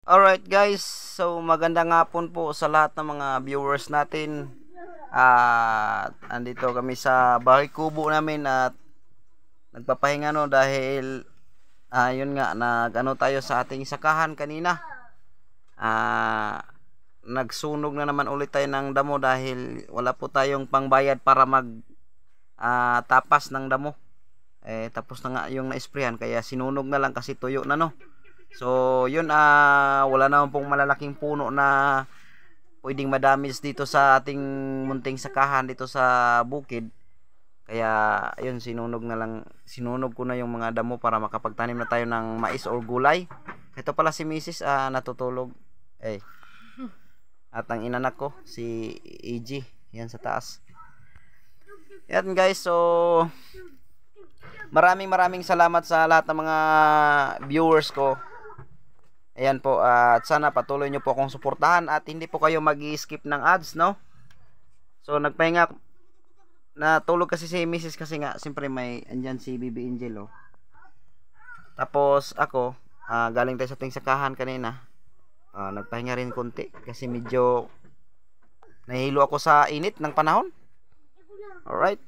Alright guys, so magandang hapon po sa lahat ng mga viewers natin. At andito kami sa bahay kubo namin at nagpapahinga no dahil yun nga nagano tayo sa ating sakahan kanina. Nagsunog na naman ulit tayo ng damo dahil wala po tayong pangbayad para mag tapas ng damo. Tapos na nga yung na-sprayan kaya sinunog na lang kasi tuyo na no. So, yun wala naman pong malalaking puno na pwedeng madamage dito sa ating munting sakahan dito sa bukid. Kaya, ayun, sinunog ko na yung mga damo para makapagtanim na tayo ng mais or gulay. Ito pala si Mrs. Natutulog. At ang inanak ko, si EG, yan sa taas. Yan guys, so maraming salamat sa lahat ng mga viewers ko. Ayan po, at sana patuloy nyo po akong suportahan at hindi po kayo mag-skip ng ads, no? So, nagpahinga, natulog kasi si Mrs. kasi nga, siyempre andyan si Bibi Angel, oh. Tapos, ako, galing tayo sa ating sakahan kanina. Nagpahinga rin konti kasi medyo nahihilo ako sa init ng panahon. Alright.